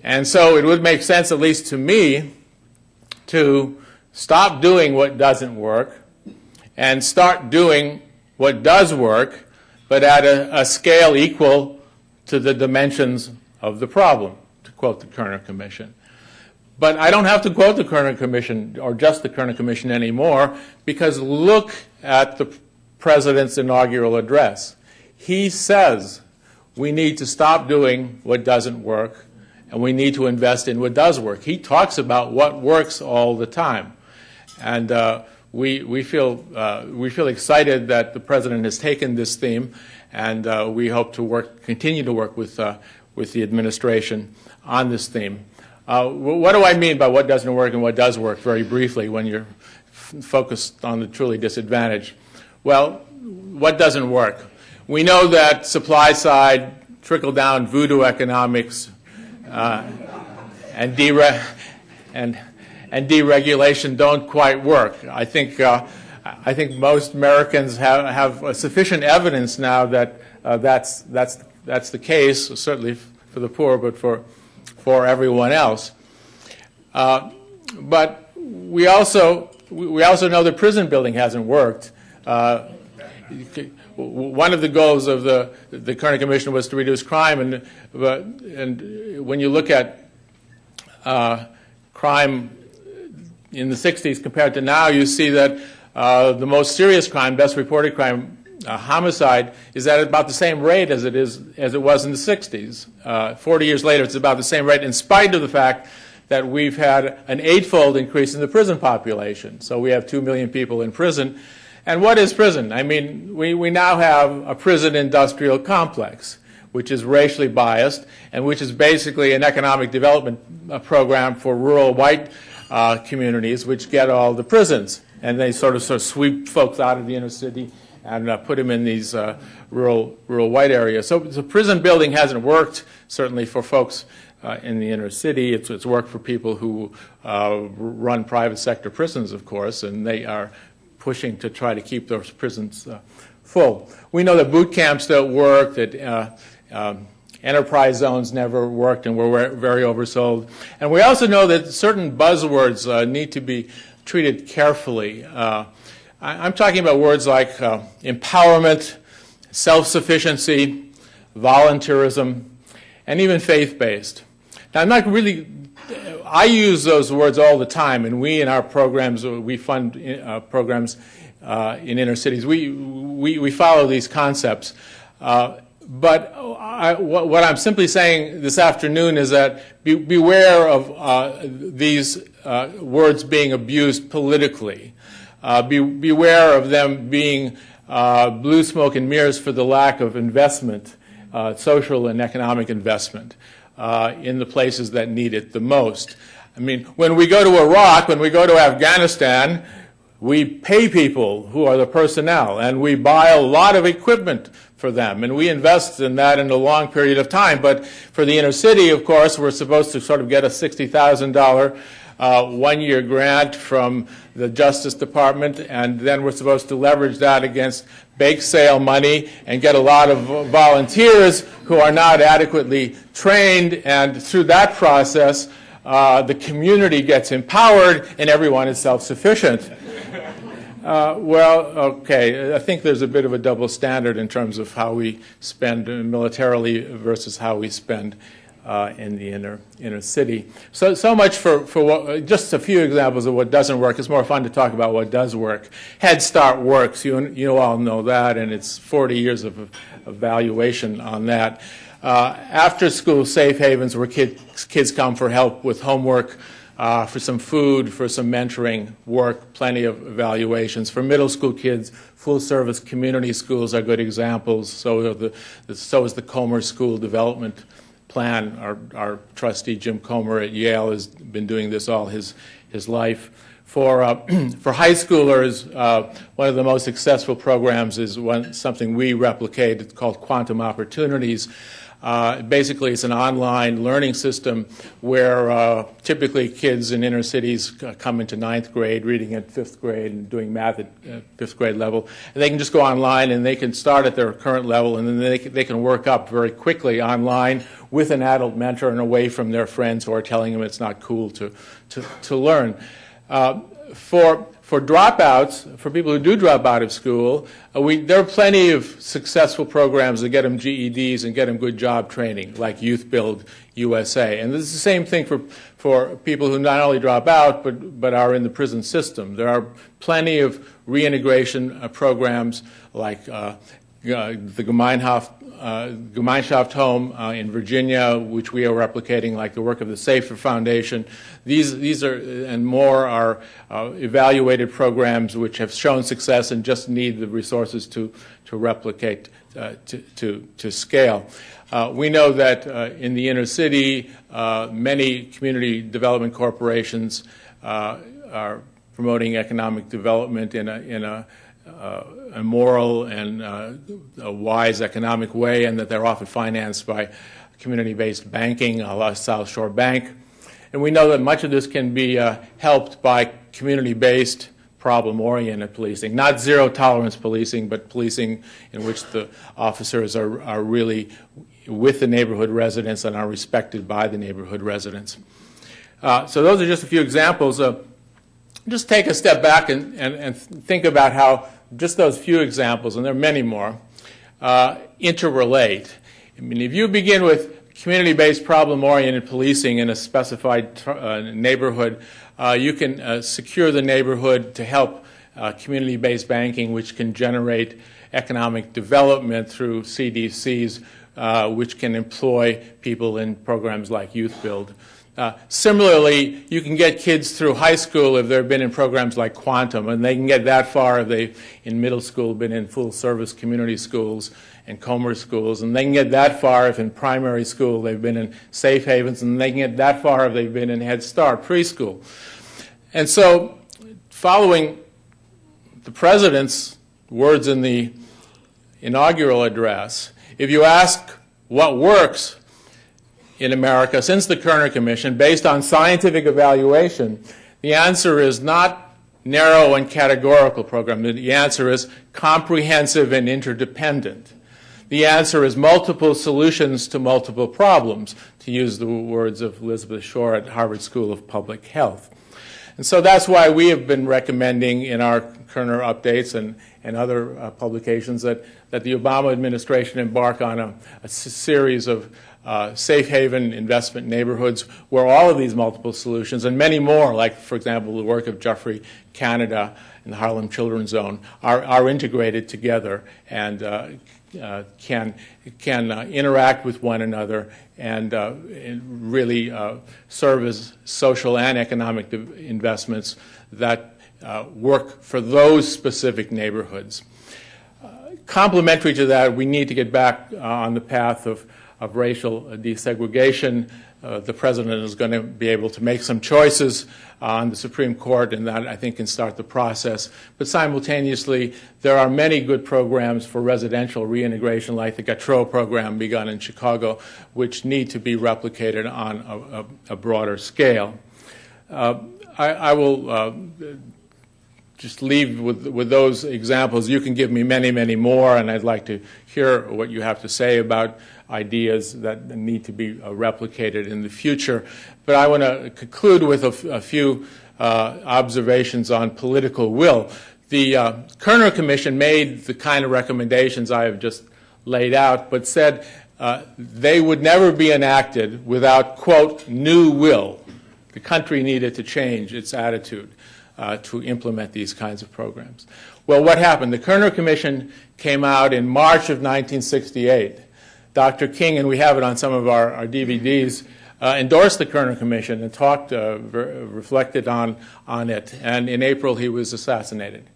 And so it would make sense, at least to me, to stop doing what doesn't work and start doing what does work, but at a scale equal to the dimensions of the problem, to quote the Kerner Commission. But I don't have to quote the Kerner Commission, or just the Kerner Commission anymore, because look at the President's inaugural address. He says we need to stop doing what doesn't work, and we need to invest in what does work. He talks about what works all the time. And we feel excited that the President has taken this theme, and we hope to continue to work with the administration on this theme. What do I mean by what doesn't work and what does work, very briefly, when you're focused on the truly disadvantaged? Well, what doesn't work? We know that supply side, trickle-down voodoo economics and deregulation don't quite work. I think most Americans have sufficient evidence now that that's the case, certainly for the poor, but for everyone else. But we also know that prison building hasn't worked. One of the goals of the Kerner Commission was to reduce crime, and when you look at crime in the 60s compared to now, you see that the most serious crime, best reported crime, homicide, is at about the same rate as it was in the 60s. 40 years later, it's about the same rate, in spite of the fact that we've had an 8-fold increase in the prison population. So we have 2 million people in prison. And what is prison? I mean, we now have a prison industrial complex, which is racially biased and which is basically an economic development program for rural white communities, which get all the prisons. And they sort of sweep folks out of the inner city and put them in these rural white areas. So prison building hasn't worked, certainly for folks in the inner city. It's worked for people who run private sector prisons, of course, and they are pushing to try to keep those prisons full. We know that boot camps don't work, that enterprise zones never worked and were very oversold. And we also know that certain buzzwords need to be treated carefully. I'm talking about words like empowerment, self-sufficiency, volunteerism, and even faith-based. Now, I'm not really, I use those words all the time, and we in our programs, we fund programs in inner cities. We follow these concepts. But what I'm simply saying this afternoon is that beware of these words being abused politically. Beware of them being blue smoke and mirrors for the lack of investment, social and economic investment in the places that need it the most. I mean, when we go to Iraq, when we go to Afghanistan, we pay people who are the personnel, and we buy a lot of equipment for them, and we invest in that in a long period of time. But for the inner city, of course, we're supposed to sort of get a $60,000 one-year grant from the Justice Department, and then we're supposed to leverage that against bake sale money and get a lot of volunteers who are not adequately trained, and through that process, the community gets empowered and everyone is self-sufficient. Well, okay, I think there's a bit of a double standard in terms of how we spend militarily versus how we spend in the inner city. So much for what, just a few examples of what doesn't work. It's more fun to talk about what does work. Head Start works. You all know that, and it's 40 years of evaluation on that. After school safe havens where kids come for help with homework, for some food, for some mentoring work, plenty of evaluations. For middle school kids, full-service community schools are good examples. So is the Comer School Development Plan. Our trustee, Jim Comer at Yale, has been doing this all his life. For high schoolers, one of the most successful programs is something we replicate. It's called Quantum Opportunities. Basically, it's an online learning system where typically kids in inner cities come into 9th grade, reading at 5th grade and doing math at 5th grade level. And they can just go online and they can start at their current level, and then they can work up very quickly online with an adult mentor and away from their friends who are telling them it's not cool to learn. For dropouts, for people who do drop out of school, there are plenty of successful programs that get them GEDs and get them good job training, like Youth Build USA. And this is the same thing for people who not only drop out, but are in the prison system. There are plenty of reintegration programs like the Gemeinschaft Home in Virginia, which we are replicating, like the work of the Safer Foundation. These are and more are evaluated programs which have shown success and just need the resources to replicate to scale. We know that in the inner city, many community development corporations are promoting economic development in a moral and a wise economic way, and that they're often financed by community-based banking, a la South Shore Bank. And we know that much of this can be helped by community-based, problem-oriented policing, not zero-tolerance policing, but policing in which the officers are really with the neighborhood residents and are respected by the neighborhood residents. So those are just a few examples. Just take a step back and think about how just those few examples, and there are many more, interrelate. I mean, if you begin with community-based problem-oriented policing in a specified neighborhood, you can secure the neighborhood to help community-based banking, which can generate economic development through CDCs, which can employ people in programs like Youth Build. Similarly, you can get kids through high school if they've been in programs like Quantum, and they can get that far if they've, in middle school, been in full-service community schools and commerce schools, and they can get that far if in primary school they've been in Safe Havens, and they can get that far if they've been in Head Start preschool. And so, following the President's words in the inaugural address, if you ask what works in America since the Kerner Commission, based on scientific evaluation, the answer is not narrow and categorical program. The answer is comprehensive and interdependent. The answer is multiple solutions to multiple problems, to use the words of Elizabeth Shore at Harvard School of Public Health. And so that's why we have been recommending in our Kerner updates and other publications that the Obama administration embark on a series of safe haven investment neighborhoods where all of these multiple solutions and many more, like, for example, the work of Jeffrey Canada and the Harlem Children's Zone, are integrated together and can interact with one another and really serve as social and economic investments that work for those specific neighborhoods. Complementary to that, we need to get back on the path of racial desegregation. The President is going to be able to make some choices on the Supreme Court, and that, I think, can start the process. But simultaneously, there are many good programs for residential reintegration, like the Gautreaux program begun in Chicago, which need to be replicated on a broader scale. I will just leave with those examples. You can give me many, many more, and I'd like to hear what you have to say about ideas that need to be replicated in the future. But I want to conclude with a few observations on political will. The Kerner Commission made the kind of recommendations I have just laid out, but said they would never be enacted without, quote, new will. The country needed to change its attitude to implement these kinds of programs. Well, what happened? The Kerner Commission came out in March of 1968. Dr. King, and we have it on some of our DVDs, endorsed the Kerner Commission and talked, reflected on it. And in April, he was assassinated.